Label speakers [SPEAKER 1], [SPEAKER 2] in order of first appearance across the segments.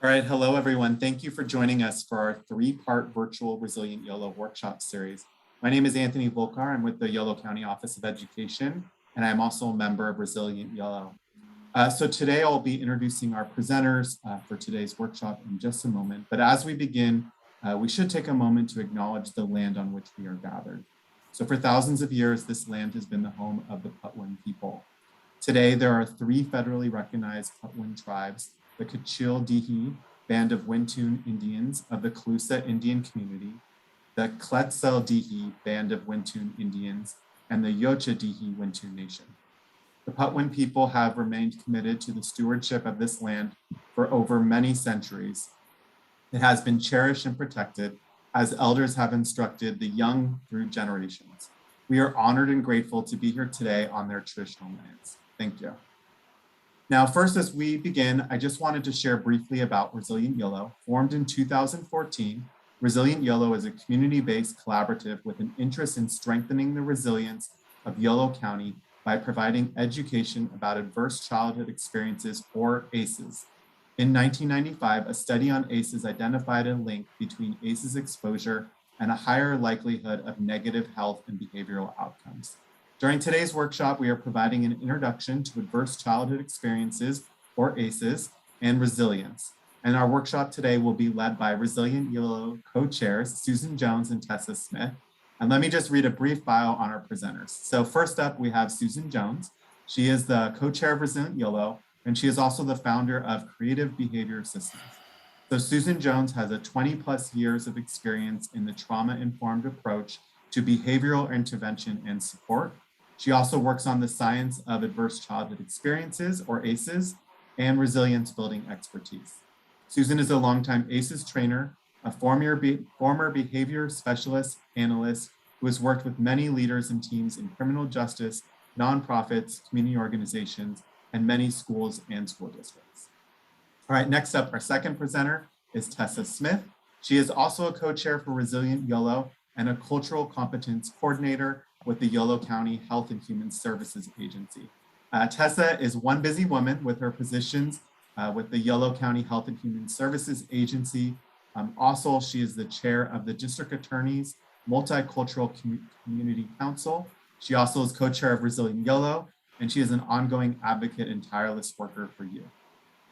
[SPEAKER 1] All right, hello everyone. Thank you for joining us for our three-part virtual Resilient Yolo workshop series. My name is Anthony Volkar. I'm with the Yolo County Office of Education, and I'm also a member of Resilient Yolo. So today I'll be introducing our presenters for today's workshop in just a moment. But as we begin, we should take a moment to acknowledge the land on which we are gathered. So for thousands of years, this land has been the home of the Patwin people. Today, there are three federally recognized Patwin tribes: the Kachil-Dihi Band of Wintun Indians of the Calusa Indian Community, the Quetzal-Dihi Band of Wintun Indians, and the Yocha-Dihi Wintun Nation. The Patwin people have remained committed to the stewardship of this land for over many centuries. It has been cherished and protected as elders have instructed the young through generations. We are honored and grateful to be here today on their traditional lands. Thank you. Now, first, as we begin, I just wanted to share briefly about Resilient Yolo. Formed in 2014, Resilient Yolo is a community-based collaborative with an interest in strengthening the resilience of Yolo County by providing education about adverse childhood experiences, or ACEs. In 1995, a study on ACEs identified a link between ACEs exposure and a higher likelihood of negative health and behavioral outcomes. During today's workshop, we are providing an introduction to adverse childhood experiences, or ACEs, and resilience. And our workshop today will be led by Resilient Yolo co-chairs, Susan Jones and Tessa Smith. And let me just read a brief bio on our presenters. So first up, we have Susan Jones. She is the co-chair of Resilient Yolo, and she is also the founder of Creative Behavior Systems. So Susan Jones has a 20+ years of experience in the trauma-informed approach to behavioral intervention and support. She also works on the science of adverse childhood experiences, or ACEs, and resilience building expertise. Susan is a longtime ACEs trainer, a former behavior specialist analyst who has worked with many leaders and teams in criminal justice, nonprofits, community organizations, and many schools and school districts. All right, next up, our second presenter is Tessa Smith. She is also a co-chair for Resilient Yolo and a cultural competence coordinator with the Yolo County Health and Human Services Agency. Tessa is one busy woman with her positions with the Yolo County Health and Human Services Agency. Also, she is the chair of the District Attorney's Multicultural Community Council. She also is co-chair of Resilient Yolo, and she is an ongoing advocate and tireless worker for you.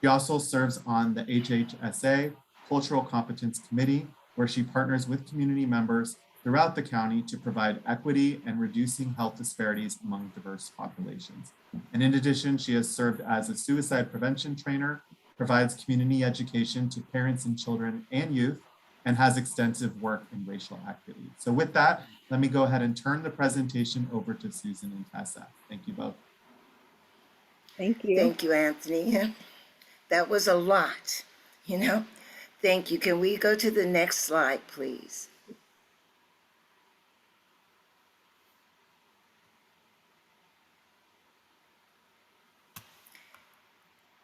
[SPEAKER 1] She also serves on the HHSA Cultural Competence Committee, where she partners with community members throughout the county to provide equity and reducing health disparities among diverse populations. And in addition, she has served as a suicide prevention trainer, provides community education to parents and children and youth, and has extensive work in racial equity. So with that, let me go ahead and turn the presentation over to Susan and Tessa. Thank you both.
[SPEAKER 2] Thank you.
[SPEAKER 3] Thank you, Anthony. That was a lot, Thank you. Can we go to the next slide, please?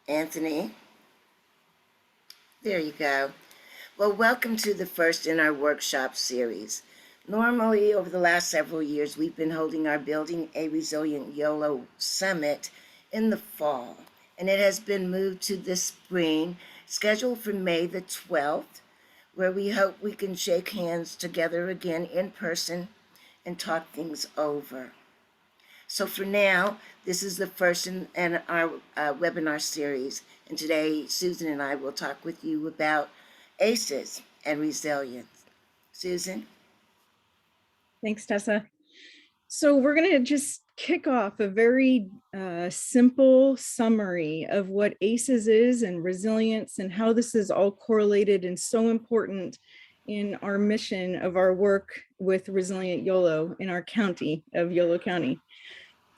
[SPEAKER 3] Anthony? There you go. Well, welcome to the first in our workshop series. Normally, over the last several years, we've been holding our Building a Resilient YOLO Summit in the fall, and it has been moved to this spring, scheduled for May the 12th, where we hope we can shake hands together again in person and talk things over. So for now, this is the first in our webinar series, and today Susan and I will talk with you about ACEs and resilience. Susan?
[SPEAKER 2] Thanks, Tessa. So we're going to just kick off a very simple summary of what ACEs is and resilience and how this is all correlated and so important in our mission of our work with Resilient Yolo in our county of Yolo County.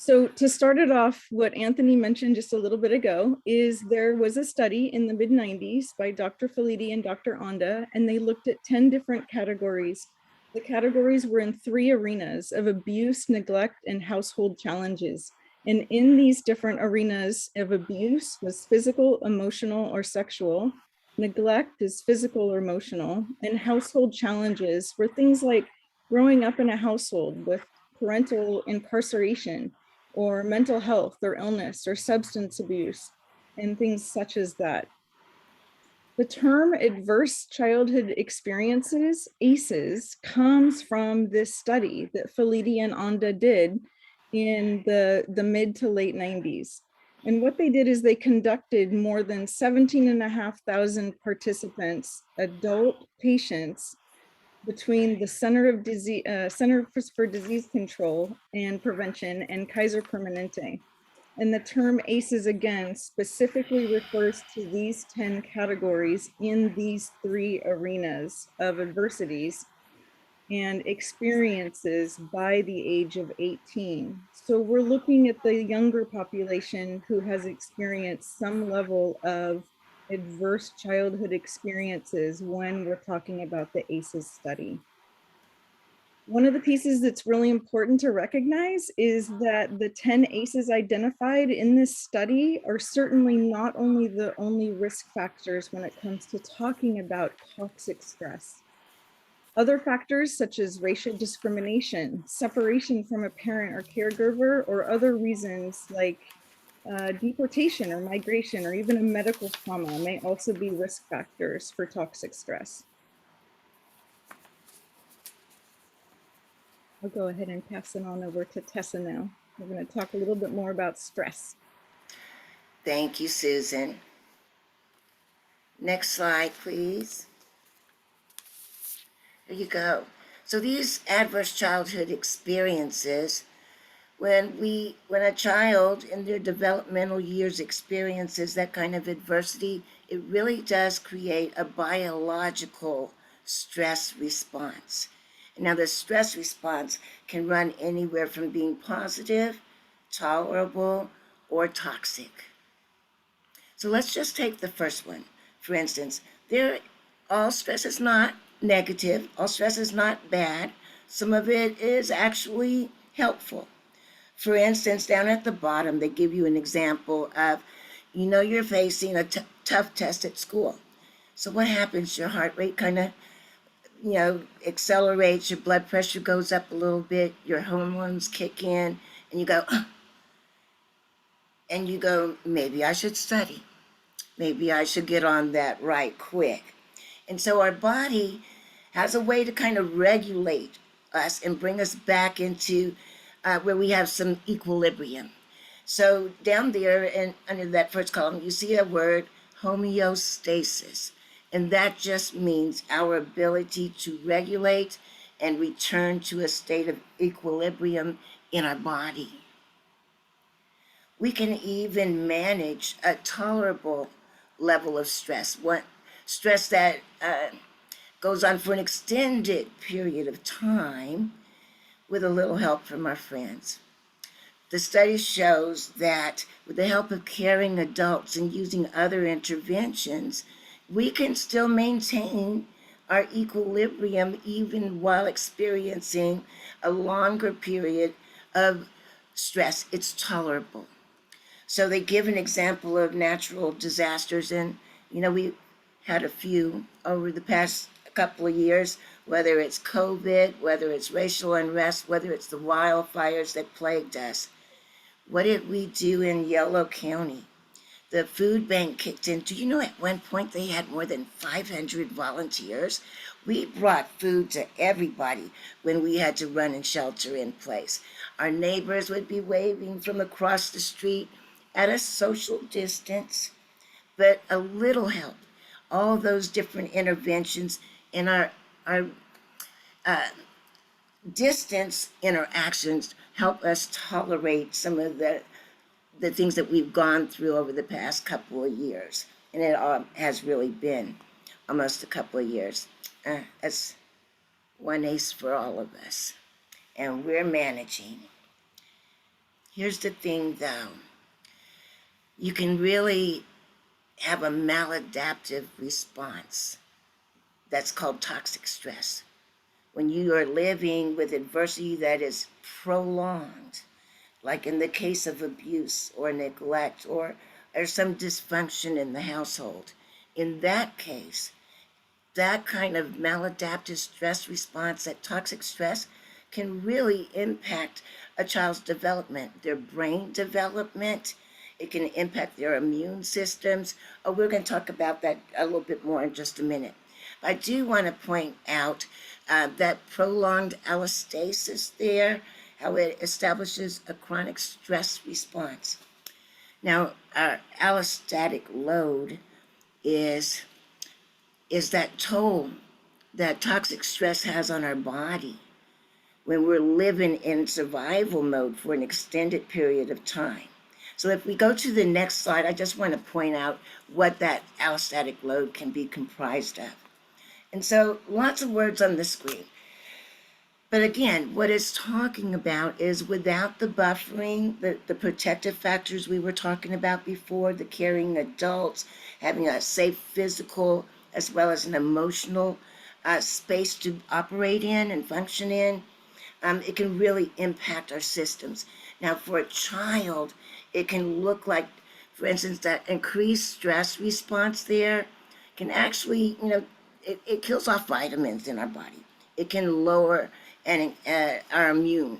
[SPEAKER 2] So to start it off, what Anthony mentioned just a little bit ago is there was a study in the mid-90s by Dr. Filiti and Dr. Onda, and they looked at 10 different categories. The categories were in 3 arenas of abuse, neglect, and household challenges. And in these different arenas of abuse was physical, emotional, or sexual. Neglect is physical or emotional. And household challenges were things like growing up in a household with parental incarceration, or mental health or illness or substance abuse, and things such as that. The term adverse childhood experiences, ACEs, comes from this study that Falidi and Onda did in the mid to late 90s. And what they did is they conducted more than 17,500 participants, adult patients, between the Center for Disease Control and Prevention and Kaiser Permanente. And the term ACEs, again, specifically refers to these 10 categories in these 3 arenas of adversities and experiences by the age of 18. So we're looking at the younger population who has experienced some level of adverse childhood experiences when we're talking about the ACEs study. One of the pieces that's really important to recognize is that the 10 ACEs identified in this study are certainly not only the only risk factors when it comes to talking about toxic stress. Other factors such as racial discrimination, separation from a parent or caregiver, or other reasons like deportation or migration or even a medical trauma may also be risk factors for toxic stress. I'll go ahead and pass it on over to Tessa now. We're going to talk a little bit more about stress.
[SPEAKER 3] Thank you, Susan. Next slide, please. There you go. So these adverse childhood experiences, when a child in their developmental years experiences that kind of adversity, it really does create a biological stress response. Now, the stress response can run anywhere from being positive, tolerable, or toxic. So let's just take the first one. For instance, all stress is not negative, all stress is not bad. Some of it is actually helpful. For instance, down at the bottom, they give you an example of, you're facing a tough test at school. So what happens? Your heart rate kind of accelerates, your blood pressure goes up a little bit, your hormones kick in, and you go, maybe I should study. Maybe I should get on that right quick. And so our body has a way to kind of regulate us and bring us back into where we have some equilibrium. So down there and under that first column, you see a word, homeostasis. And that just means our ability to regulate and return to a state of equilibrium in our body. We can even manage a tolerable level of stress, stress that goes on for an extended period of time with a little help from our friends. The study shows that with the help of caring adults and using other interventions, we can still maintain our equilibrium even while experiencing a longer period of stress. It's tolerable. So they give an example of natural disasters, and we had a few over the past couple of years, whether it's COVID, whether it's racial unrest, whether it's the wildfires that plagued us. What did we do in Yolo County? The food bank kicked in. Do you know at one point they had more than 500 volunteers? We brought food to everybody when we had to run and shelter in place. Our neighbors would be waving from across the street at a social distance, but a little help. All those different interventions in our distance interactions help us tolerate some of the things that we've gone through over the past couple of years. And it has really been almost a couple of years. That's one ACE for all of us. And we're managing. Here's the thing though. You can really have a maladaptive response. That's called toxic stress. When you are living with adversity that is prolonged, like in the case of abuse or neglect or some dysfunction in the household. In that case, that kind of maladaptive stress response, that toxic stress, can really impact a child's development, their brain development, It can impact their immune systems. Oh, we're going to talk about that a little bit more in just a minute. I do want to point out that prolonged allostasis there, how it establishes a chronic stress response. Now, our allostatic load is that toll that toxic stress has on our body when we're living in survival mode for an extended period of time. So if we go to the next slide, I just want to point out what that allostatic load can be comprised of. And so lots of words on the screen. But again, what it's talking about is without the buffering, the protective factors we were talking about before, the caring adults, having a safe physical as well as an emotional space to operate in and function in, it can really impact our systems. Now, for a child, it can look like, for instance, that increased stress response there can actually, it kills off vitamins in our body. It can lower our immune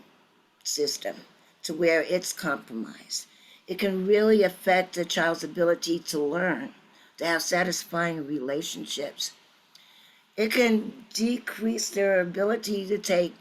[SPEAKER 3] system to where it's compromised. It can really affect a child's ability to learn, to have satisfying relationships. It can decrease their ability to take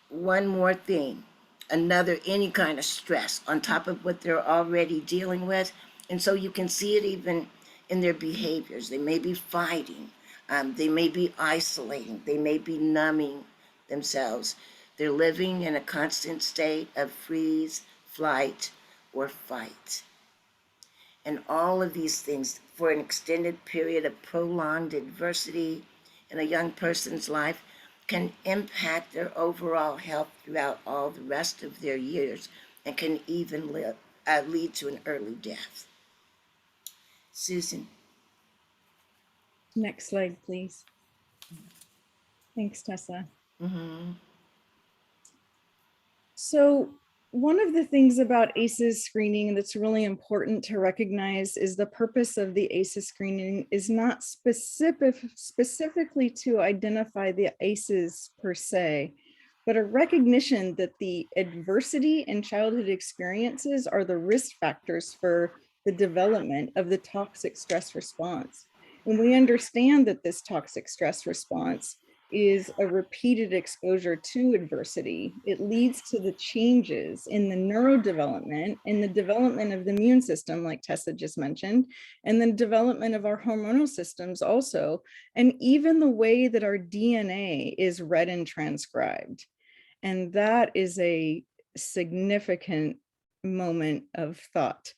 [SPEAKER 3] one more thing, any kind of stress on top of what they're already dealing with. And so you can see it even in their behaviors. They may be fighting, they may be isolating, they may be numbing themselves. They're living in a constant state of freeze, flight, or fight. And all of these things for an extended period of prolonged adversity in a young person's life can impact their overall health throughout all the rest of their years and can even lead to an early death. Susan.
[SPEAKER 2] Next slide, please. Thanks, Tessa.
[SPEAKER 3] Mm-hmm.
[SPEAKER 2] So one of the things about ACEs screening that's really important to recognize is the purpose of the ACEs screening is not specifically to identify the ACEs per se, but a recognition that the adversity in childhood experiences are the risk factors for the development of the toxic stress response. And we understand that this toxic stress response is a repeated exposure to adversity. It leads to the changes in the neurodevelopment, in the development of the immune system, like Tessa just mentioned, and the development of our hormonal systems also, and even the way that our DNA is read and transcribed. And that is a significant moment of thought.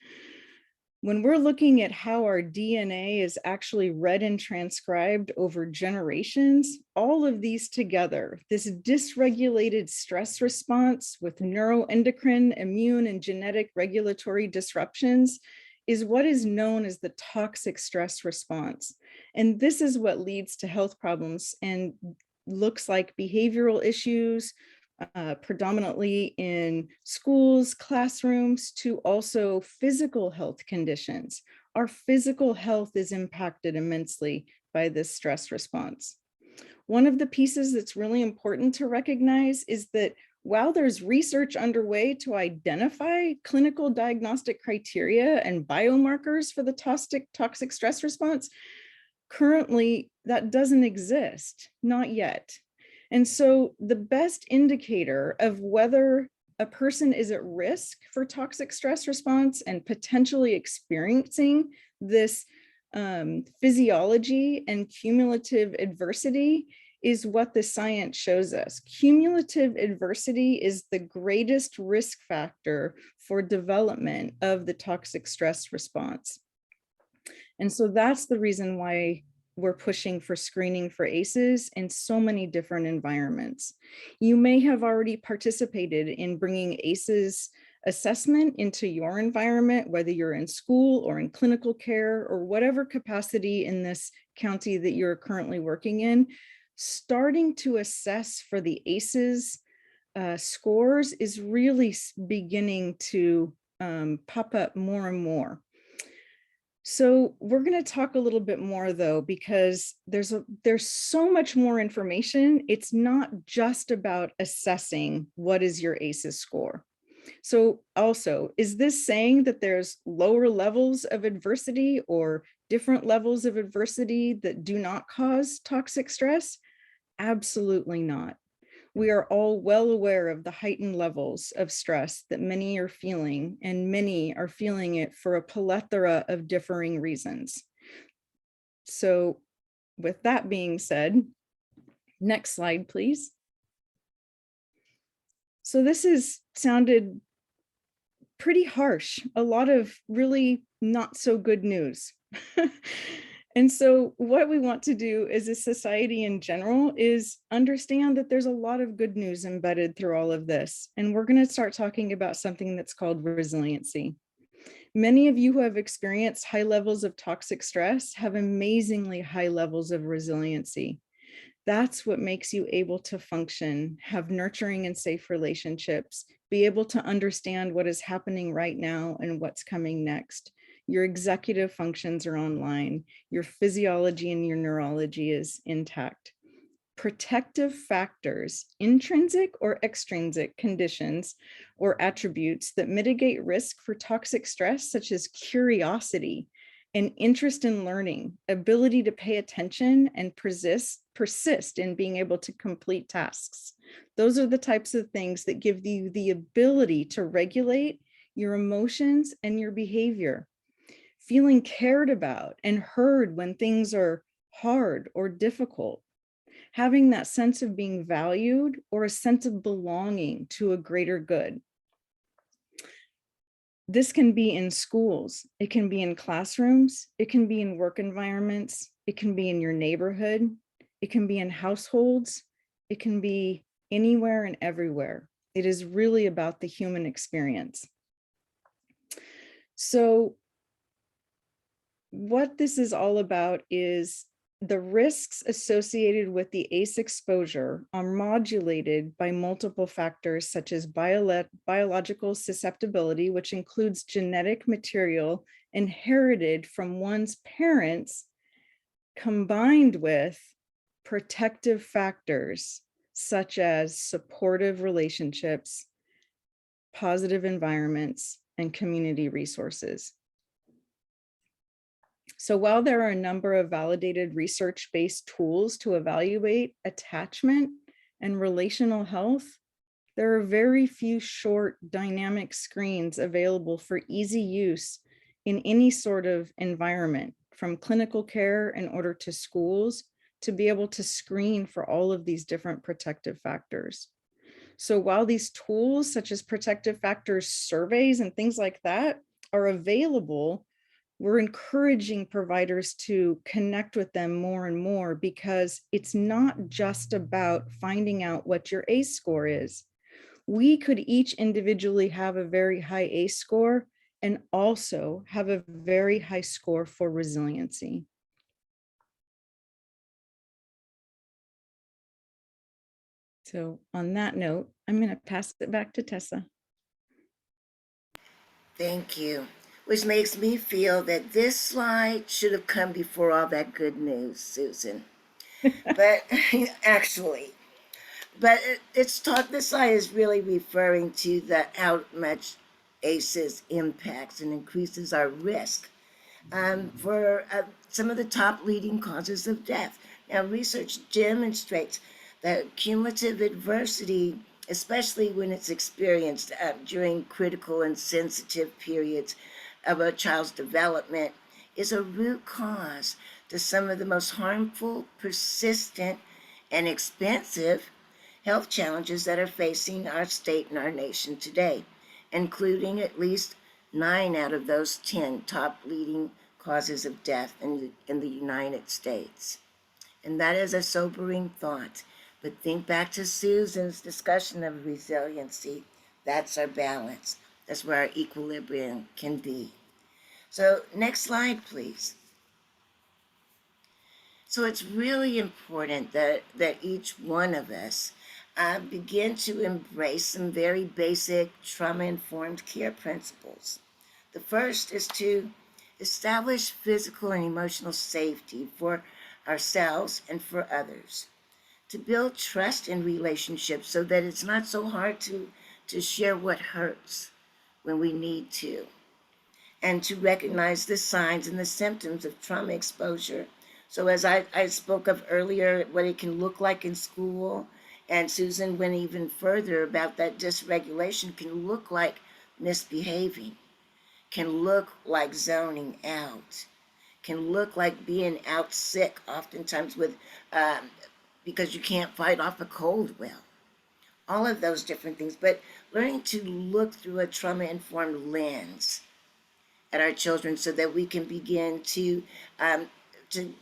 [SPEAKER 2] When we're looking at how our DNA is actually read and transcribed over generations, all of these together, this dysregulated stress response with neuroendocrine, immune, and genetic regulatory disruptions is what is known as the toxic stress response. And this is what leads to health problems and looks like behavioral issues, predominantly in schools, classrooms, to also physical health conditions. Our physical health is impacted immensely by this stress response. One of the pieces that's really important to recognize is that while there's research underway to identify clinical diagnostic criteria and biomarkers for the toxic stress response, currently that doesn't exist, not yet. And so the best indicator of whether a person is at risk for toxic stress response and potentially experiencing this physiology and cumulative adversity is what the science shows us. Cumulative adversity is the greatest risk factor for development of the toxic stress response. And so that's the reason why we're pushing for screening for ACEs in so many different environments. You may have already participated in bringing ACEs assessment into your environment, whether you're in school or in clinical care or whatever capacity in this county that you're currently working in. Starting to assess for the ACEs scores is really beginning to pop up more and more. So we're going to talk a little bit more though, because there's so much more information. It's not just about assessing what is your ACEs score. So also, is this saying that there's lower levels of adversity or different levels of adversity that do not cause toxic stress? Absolutely not. We are all well aware of the heightened levels of stress that many are feeling, and many are feeling it for a plethora of differing reasons. So with that being said, next slide, please. So this has sounded pretty harsh, a lot of really not so good news. And so what we want to do as a society in general is understand that there's a lot of good news embedded through all of this. And we're going to start talking about something that's called resiliency. Many of you who have experienced high levels of toxic stress have amazingly high levels of resiliency. That's what makes you able to function, have nurturing and safe relationships, be able to understand what is happening right now and what's coming next. Your executive functions are online. Your physiology and your neurology is intact. Protective factors, intrinsic or extrinsic conditions or attributes that mitigate risk for toxic stress, such as curiosity, an interest in learning, ability to pay attention, and persist in being able to complete tasks. Those are the types of things that give you the ability to regulate your emotions and your behavior. Feeling cared about and heard when things are hard or difficult. Having that sense of being valued or a sense of belonging to a greater good. This can be in schools, it can be in classrooms, it can be in work environments, it can be in your neighborhood, it can be in households, it can be anywhere and everywhere. It is really about the human experience. So what this is all about is the risks associated with the ACE exposure are modulated by multiple factors such as biological susceptibility, which includes genetic material inherited from one's parents, combined with protective factors such as supportive relationships, positive environments, and community resources. So while there are a number of validated research-based tools to evaluate attachment and relational health, there are very few short dynamic screens available for easy use in any sort of environment, from clinical care in order to schools, to be able to screen for all of these different protective factors. So while these tools such as protective factors surveys and things like that are available, we're encouraging providers to connect with them more and more, because it's not just about finding out what your ACE score is. We could each individually have a very high ACE score and also have a very high score for resiliency. So on that note, I'm going to pass it back to Tessa.
[SPEAKER 3] Thank you. Which makes me feel that this slide should have come before all that good news, Susan. But actually, it's taught, this slide is really referring to how much ACEs impacts and increases our risk for some of the top leading causes of death. Now, research demonstrates that cumulative adversity, especially when it's experienced during critical and sensitive periods of a child's development, is a root cause to some of the most harmful, persistent, and expensive health challenges that are facing our state and our nation today, including at least 9 out of those 10 top leading causes of death in the United States. And that is a sobering thought. But think back to Susan's discussion of resiliency. That's our balance. That's where our equilibrium can be. So next slide, please. So it's really important that each one of us begin to embrace some very basic trauma-informed care principles. The first is to establish physical and emotional safety for ourselves and for others. To build trust in relationships so that it's not so hard to to share what hurts when we need to, and to recognize the signs and the symptoms of trauma exposure. So, as I spoke of earlier, what it can look like in school, and Susan went even further about that dysregulation can look like misbehaving, can look like zoning out, can look like being out sick, oftentimes with because you can't fight off a cold well. All of those different things, but learning to look through a trauma-informed lens at our children so that we can begin um, to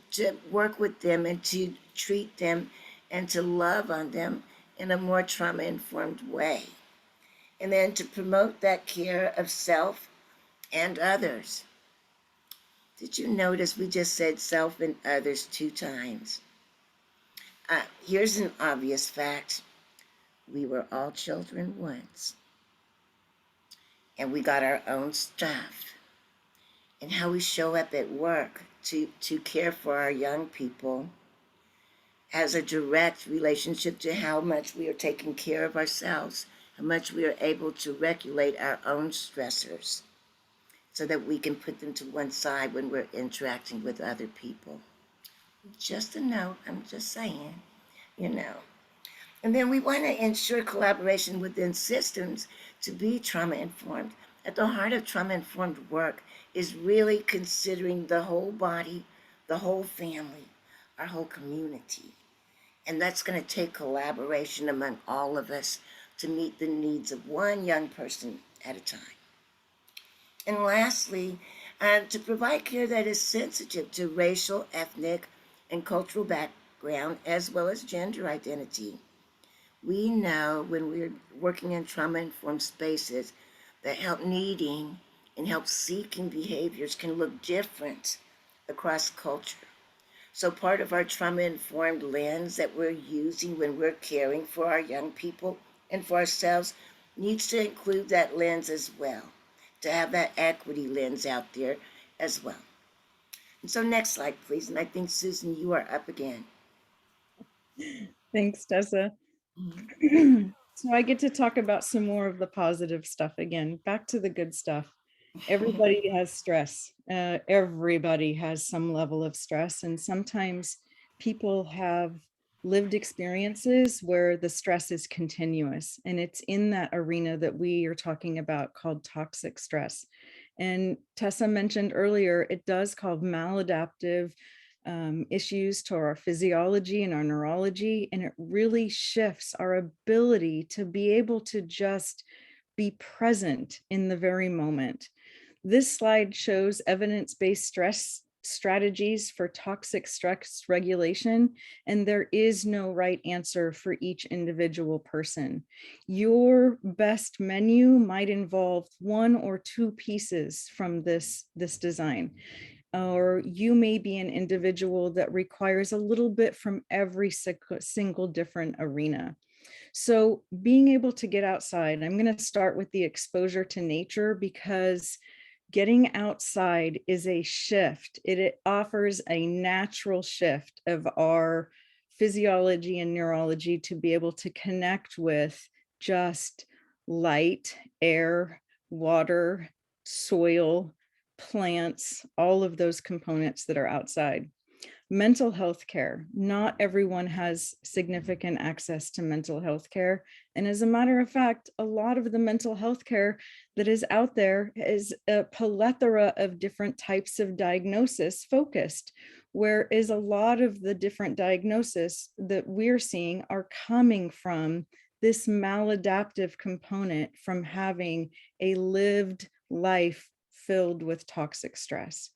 [SPEAKER 3] work with them and to treat them and to love on them in a more trauma-informed way. And then to promote that care of self and others. Did you notice we just said self and others 2 times? Here's an obvious fact. We were all children once, and we got our own stuff. And how we show up at work to care for our young people has a direct relationship to how much we are taking care of ourselves, how much we are able to regulate our own stressors so that we can put them to one side when we're interacting with other people. Just a note, I'm just saying, you know. And then we want to ensure collaboration within systems to be trauma informed. At the heart of trauma informed work is really considering the whole body, the whole family, our whole community. And that's going to take collaboration among all of us to meet the needs of one young person at a time. And lastly, to provide care that is sensitive to racial, ethnic, and cultural background, as well as gender identity. We know when we're working in trauma-informed spaces that help needing and help seeking behaviors can look different across culture. So part of our trauma-informed lens that we're using when we're caring for our young people and for ourselves needs to include that lens as well, to have that equity lens out there as well. And so next slide, please. And I think, Susan, you are up again.
[SPEAKER 2] Thanks, Tessa. So I get to talk about some more of the positive stuff again. Back to the good stuff. Everybody has stress. Everybody has some level of stress. And sometimes people have lived experiences where the stress is continuous. And it's in that arena that we are talking about called toxic stress. And Tessa mentioned earlier, it does cause maladaptive issues to our physiology and our neurology, and it really shifts our ability to be able to just be present in the very moment. This slide shows evidence-based stress strategies for toxic stress regulation, and there is no right answer for each individual person. Your best menu might involve 1 or 2 pieces from this design. Or you may be an individual that requires a little bit from every single different arena. So being able to get outside, I'm going to start with the exposure to nature, because getting outside is a shift. It offers a natural shift of our physiology and neurology to be able to connect with just light, air, water, soil, plants, all of those components that are outside. Mental health care. Not everyone has significant access to mental health care. And as a matter of fact, a lot of the mental health care that is out there is a plethora of different types of diagnosis focused, whereas a lot of the different diagnoses that we're seeing are coming from this maladaptive component from having a lived life filled with toxic stress.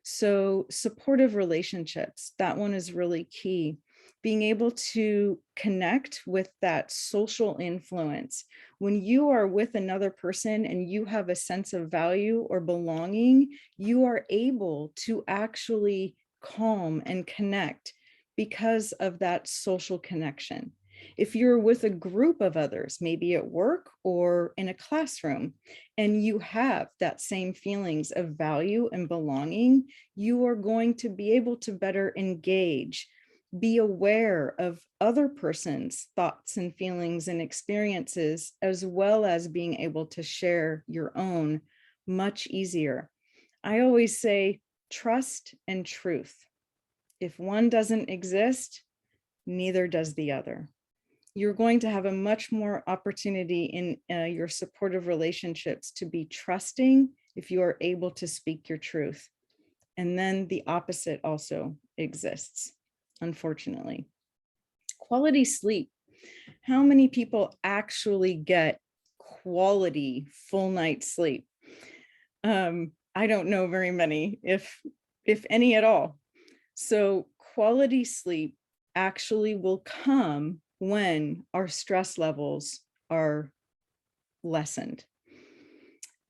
[SPEAKER 2] So supportive relationships, that one is really key. Being able to connect with that social influence. When you are with another person and you have a sense of value or belonging, you are able to actually calm and connect because of that social connection. If you're with a group of others, maybe at work or in a classroom, and you have that same feelings of value and belonging, you are going to be able to better engage Be aware of other person's thoughts and feelings and experiences, as well as being able to share your own much easier. I always say trust and truth. If one doesn't exist, neither does the other. You're going to have a much more opportunity in your supportive relationships to be trusting if you are able to speak your truth. And then the opposite also exists, unfortunately. Quality sleep. How many people actually get quality full night sleep? I don't know very many, if any at all. So quality sleep actually will come when our stress levels are lessened.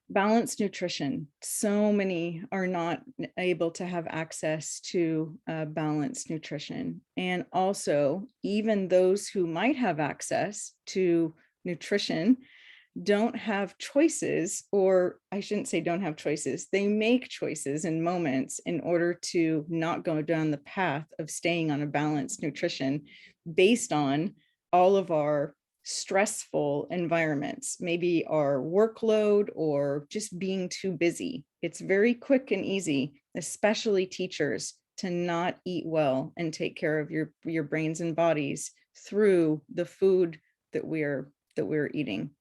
[SPEAKER 2] Balanced nutrition. So many are not able to have access to balanced nutrition. And also, even those who might have access to nutrition don't have choices, or I shouldn't say don't have choices. They make choices in moments in order to not go down the path of staying on a balanced nutrition based on all of our stressful environments, maybe our workload or just being too busy. It's very quick and easy, especially teachers, to not eat well and take care of your brains and bodies through the food that we're eating.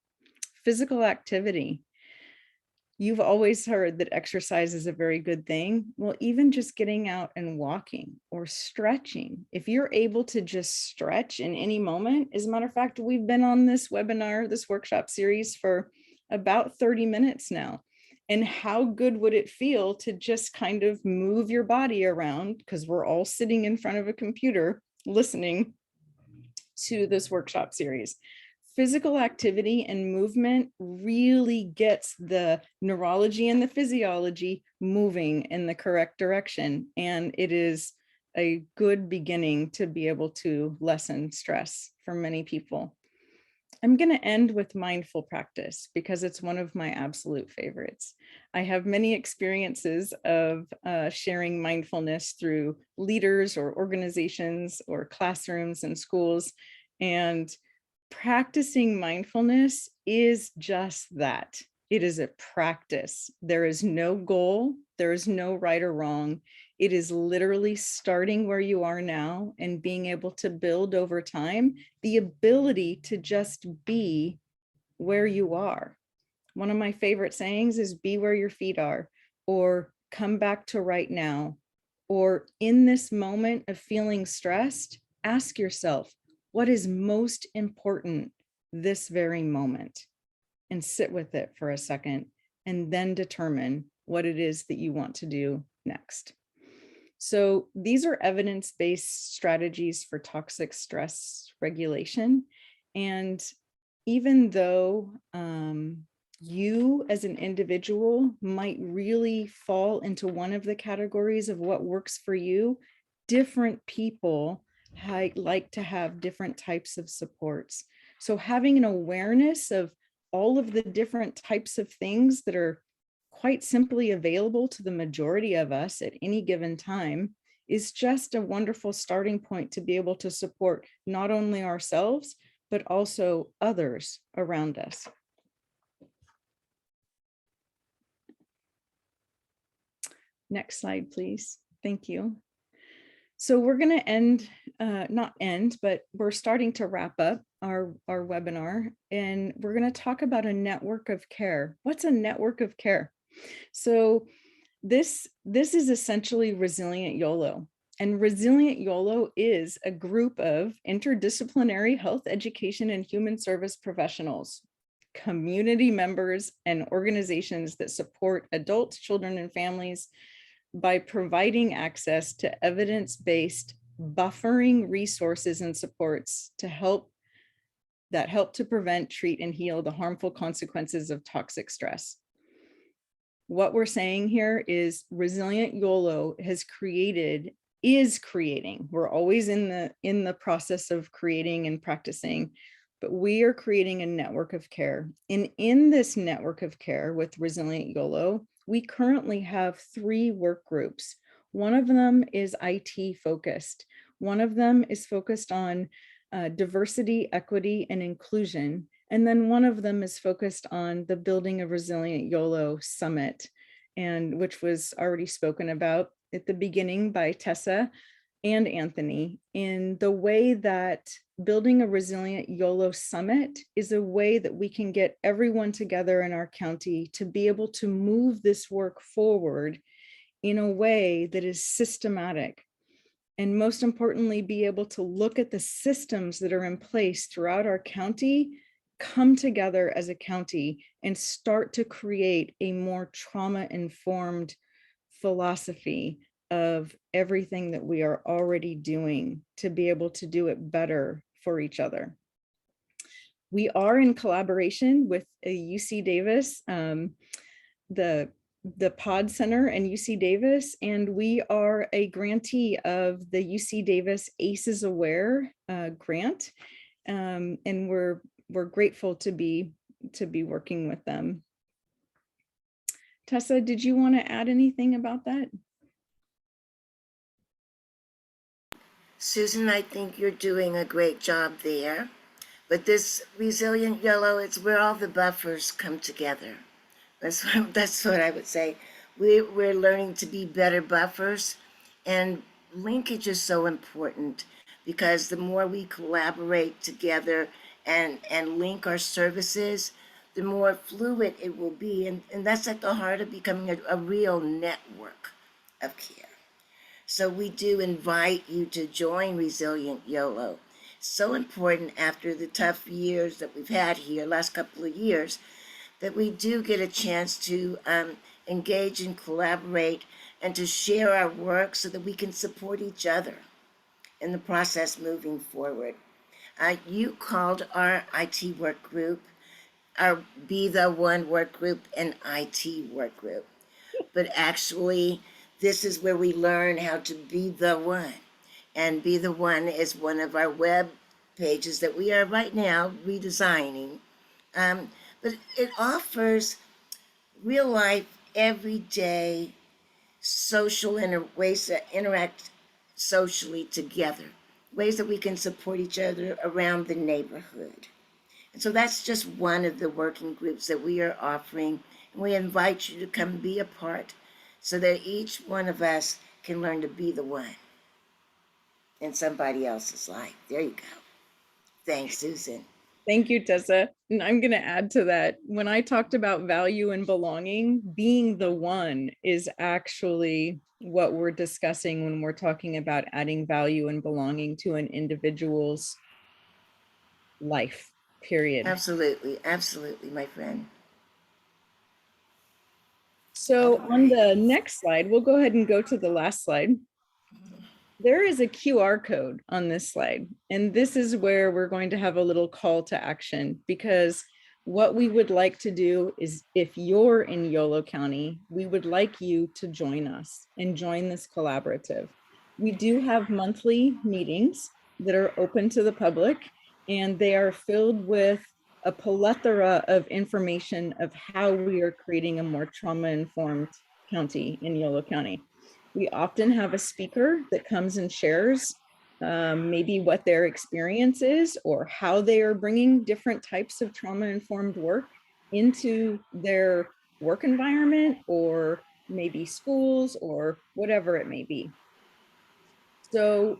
[SPEAKER 2] Physical activity. You've always heard that exercise is a very good thing. Well, even just getting out and walking or stretching, if you're able to just stretch in any moment. As a matter of fact, we've been on this webinar, this workshop series for about 30 minutes now. And how good would it feel to just kind of move your body around, because we're all sitting in front of a computer listening to this workshop series. Physical activity and movement really gets the neurology and the physiology moving in the correct direction. And it is a good beginning to be able to lessen stress for many people. I'm going to end with mindful practice because it's one of my absolute favorites. I have many experiences of sharing mindfulness through leaders or organizations or classrooms and schools. And practicing mindfulness is just that. It is a practice. There is no goal. There is no right or wrong. It is literally starting where you are now and being able to build over time the ability to just be where you are. One of my favorite sayings is be where your feet are, or come back to right now, or in this moment of feeling stressed, ask yourself, what is most important this very moment? And sit with it for a second, and then determine what it is that you want to do next. So these are evidence-based strategies for toxic stress regulation. And even though you as an individual might really fall into one of the categories of what works for you, different people like to have different types of supports. So having an awareness of all of the different types of things that are quite simply available to the majority of us at any given time is just a wonderful starting point to be able to support not only ourselves, but also others around us. Next slide, please. Thank you. So we're going to end, not end, but we're starting to wrap up our webinar, and we're going to talk about a network of care. What's a network of care? So this is essentially Resilient YOLO. And Resilient YOLO is a group of interdisciplinary health education and human service professionals, community members, and organizations that support adults, children, and families by providing access to evidence-based buffering resources and supports to help to prevent, treat, and heal the harmful consequences of toxic stress. What we're saying here is Resilient YOLO is creating. We're always in the process of creating and practicing, but we are creating a network of care. And in this network of care with Resilient YOLO, we currently have 3 work groups. One of them is IT focused. One of them is focused on diversity, equity, and inclusion. And then one of them is focused on the Building a Resilient YOLO Summit, and which was already spoken about at the beginning by Tessa and Anthony, in the way that Building a Resilient YOLO Summit is a way that we can get everyone together in our county to be able to move this work forward in a way that is systematic. And most importantly, be able to look at the systems that are in place throughout our county, come together as a county and start to create a more trauma-informed philosophy of everything that we are already doing to be able to do it better for each other. We are in collaboration with UC Davis, the Pod Center and UC Davis, and we are a grantee of the UC Davis ACEs Aware grant, and we're grateful to be working with them. Tessa, did you want to add anything about that?
[SPEAKER 3] Susan, I think you're doing a great job there. But this Resilient YOLO, it's where all the buffers come together. That's what I would say. We're learning to be better buffers, and linkage is so important because the more we collaborate together and link our services, the more fluid it will be. And that's at the heart of becoming a real network of care. So we do invite you to join Resilient YOLO. So important after the tough years that we've had here, last couple of years, that we do get a chance to engage and collaborate and to share our work so that we can support each other in the process moving forward. You called our IT work group, our Be the One work group, an IT work group. But actually, this is where we learn how to be the one. And Be the One is one of our web pages that we are right now redesigning. But it offers real life, everyday social ways to interact socially together, ways that we can support each other around the neighborhood. And so that's just one of the working groups that we are offering. And we invite you to come be a part so that each one of us can learn to be the one in somebody else's life. There you go. Thanks, Susan.
[SPEAKER 2] Thank you, Tessa. And I'm going to add to that. When I talked about value and belonging, being the one is actually what we're discussing when we're talking about adding value and belonging to an individual's life, period.
[SPEAKER 3] Absolutely. Absolutely, my friend.
[SPEAKER 2] So on the next slide, we'll go ahead and go to the last slide. There is a QR code on this slide, and this is where we're going to have a little call to action, because what we would like to do is, if you're in Yolo County, we would like you to join us and join this collaborative. We do have monthly meetings that are open to the public, and they are filled with a plethora of information of how we are creating a more trauma-informed county in Yolo County. We often have a speaker that comes and shares maybe what their experience is or how they are bringing different types of trauma-informed work into their work environment, or maybe schools, or whatever it may be. So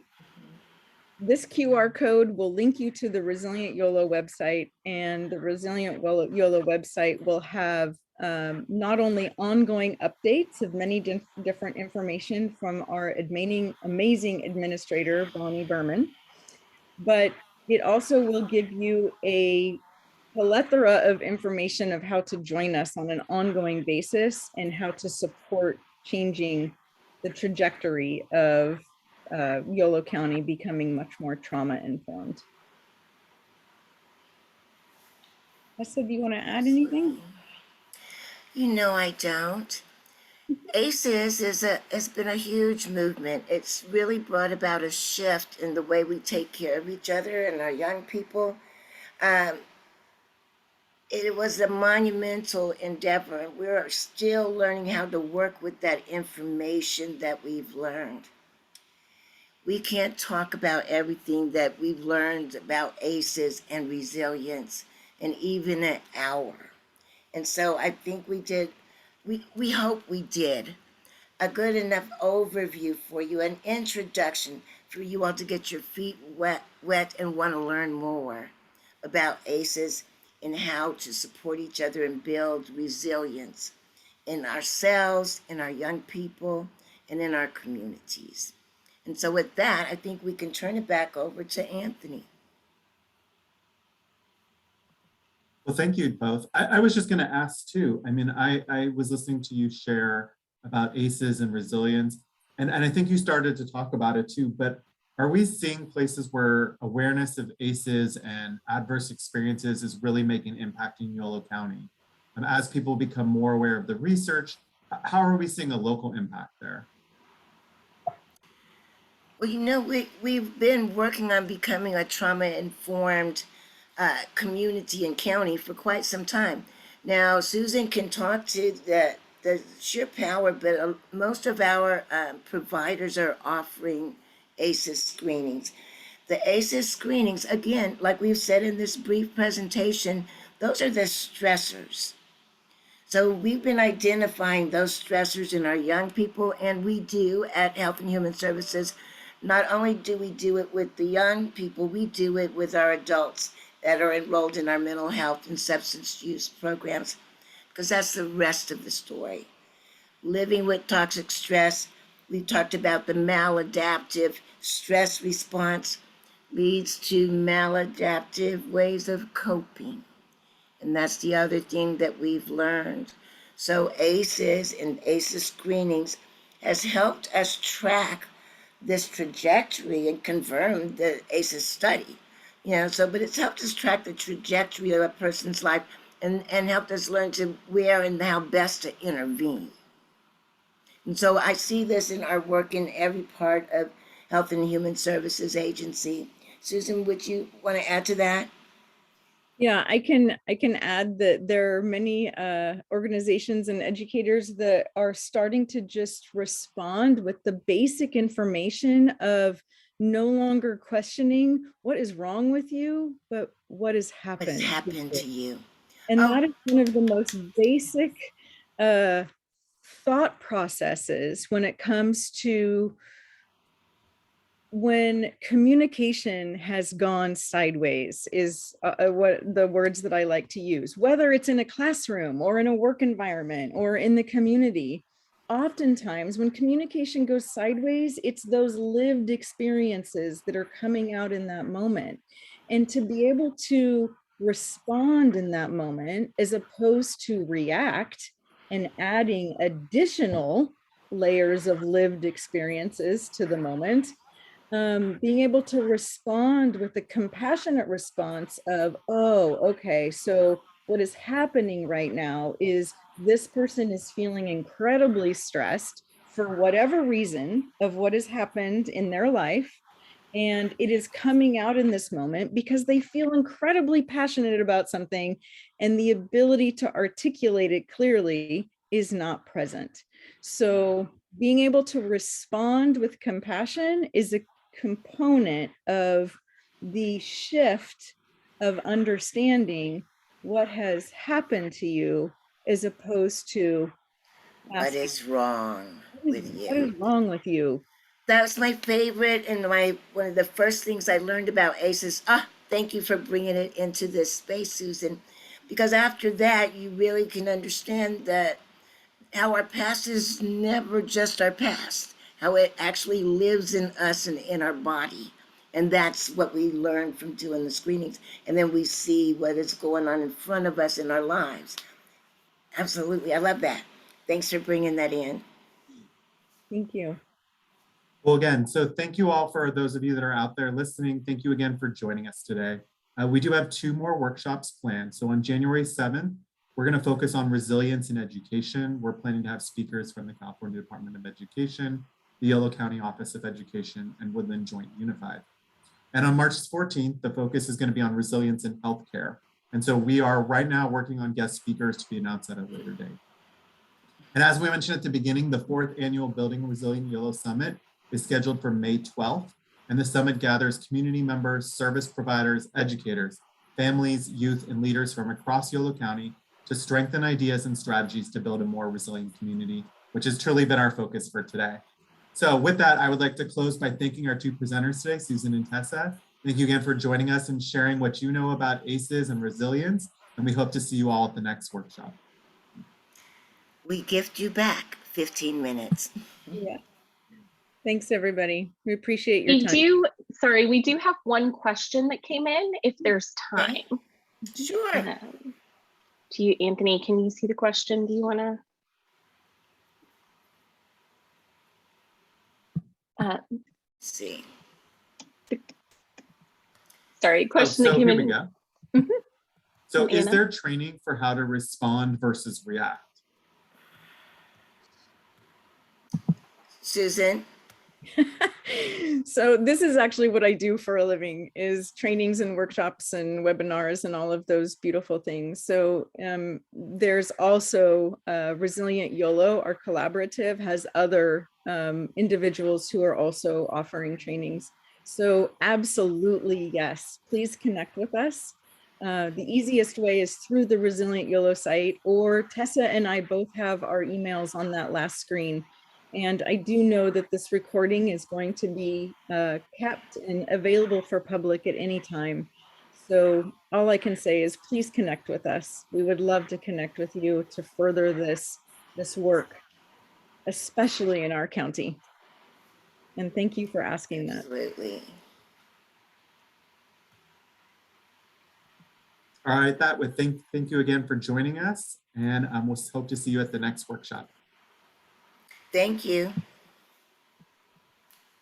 [SPEAKER 2] this QR code will link you to the Resilient YOLO website, and the Resilient YOLO website will have not only ongoing updates of many different information from our amazing administrator, Bonnie Berman, but it also will give you a plethora of information of how to join us on an ongoing basis and how to support changing the trajectory of Yolo County becoming much more trauma-informed. Tessa, do you want to add anything?
[SPEAKER 3] You know I don't. ACEs has been a huge movement. It's really brought about a shift in the way we take care of each other and our young people. It was a monumental endeavor. We're still learning how to work with that information that we've learned. we can't talk about everything that we've learned about ACEs and resilience in even an hour. And so I think we hope we did a good enough overview for you, an introduction for you all to get your feet wet and want to learn more about ACEs and how to support each other and build resilience in ourselves, in our young people, and in our communities. And so with that, I think we can turn it back over to Anthony.
[SPEAKER 1] Well, thank you both. I was just going to ask too. I mean, I was listening to you share about ACEs and resilience, and I think you started to talk about it too, but are we seeing places where awareness of ACEs and adverse experiences is really making an impact in Yolo County? And as people become more aware of the research, how are we seeing a local impact there?
[SPEAKER 3] Well, we've been working on becoming a trauma informed community and county for quite some time. Now, Susan can talk to the sheer power, but most of our providers are offering ACEs screenings. The ACEs screenings, again, like we've said in this brief presentation, those are the stressors. So we've been identifying those stressors in our young people, and we do at Health and Human Services. Not only do we do it with the young people, we do it with our adults that are enrolled in our mental health and substance use programs, because that's the rest of the story. Living with toxic stress, we talked about the maladaptive stress response leads to maladaptive ways of coping. And that's the other thing that we've learned. So ACEs and ACEs screenings has helped us track this trajectory and confirm the ACEs study. But it's helped us track the trajectory of a person's life and helped us learn to where and how best to intervene. And so I see this in our work in every part of Health and Human Services Agency. Susan, would you want to add to that?
[SPEAKER 2] Yeah, I can add that there are many organizations and educators that are starting to just respond with the basic information of no longer questioning what is wrong with you, but what has happened.
[SPEAKER 3] What's happened to you?
[SPEAKER 2] And that is one of the most basic thought processes when it comes to when communication has gone sideways is what the words that I like to use, whether it's in a classroom or in a work environment or in the community. Oftentimes when communication goes sideways, it's those lived experiences that are coming out in that moment. And to be able to respond in that moment, as opposed to react and adding additional layers of lived experiences to the moment, being able to respond with a compassionate response of, oh, okay, so what is happening right now is this person is feeling incredibly stressed for whatever reason of what has happened in their life. And it is coming out in this moment because they feel incredibly passionate about something, and the ability to articulate it clearly is not present. So being able to respond with compassion is a component of the shift of understanding what has happened to you, as opposed to
[SPEAKER 3] what is wrong with you?
[SPEAKER 2] What is wrong with you?
[SPEAKER 3] That was my favorite, and one of the first things I learned about ACEs. Thank you for bringing it into this space, Susan, because after that you really can understand that how our past is never just our past, how it actually lives in us and in our body. And that's what we learn from doing the screenings. And then we see what is going on in front of us in our lives. Absolutely. I love that. Thanks for bringing that in.
[SPEAKER 2] Thank you.
[SPEAKER 1] Well, again, so thank you all for those of you that are out there listening. Thank you again for joining us today. We do have 2 more workshops planned. So on January 7th, we're going to focus on resilience in education. We're planning to have speakers from the California Department of Education, the Yolo County Office of Education, and Woodland Joint Unified. And on March 14th, the focus is going to be on resilience in healthcare. And so we are right now working on guest speakers to be announced at a later date. And as we mentioned at the beginning, the 4th annual Building Resilient Yolo Summit is scheduled for May 12th. And the summit gathers community members, service providers, educators, families, youth, and leaders from across Yolo County to strengthen ideas and strategies to build a more resilient community, which has truly been our focus for today. So with that, I would like to close by thanking our two presenters today, Susan and Tessa. Thank you again for joining us and sharing what you know about ACEs and resilience, and we hope to see you all at the next workshop.
[SPEAKER 3] We gift you back 15 minutes.
[SPEAKER 2] Yeah. Thanks, everybody. We appreciate your time.
[SPEAKER 4] We do have one question that came in, if there's time.
[SPEAKER 3] Sure.
[SPEAKER 4] To you, Anthony, can you see the question? Do you want to?
[SPEAKER 3] See.
[SPEAKER 4] Sorry, question that came
[SPEAKER 1] here
[SPEAKER 4] in.
[SPEAKER 1] We go. So is there training for how to respond versus react?
[SPEAKER 3] Susan?
[SPEAKER 2] So this is actually what I do for a living, is trainings and workshops and webinars and all of those beautiful things. So there's also Resilient YOLO, our collaborative, has other individuals who are also offering trainings. So absolutely, yes, please connect with us. The easiest way is through the Resilient YOLO site, or Tessa and I both have our emails on that last screen. And I do know that this recording is going to be kept and available for public at any time. So all I can say is please connect with us. We would love to connect with you to further this work, especially in our county. And thank you for asking that.
[SPEAKER 3] Absolutely.
[SPEAKER 1] All right, thank you again for joining us, and we'll hope to see you at the next workshop.
[SPEAKER 3] Thank you.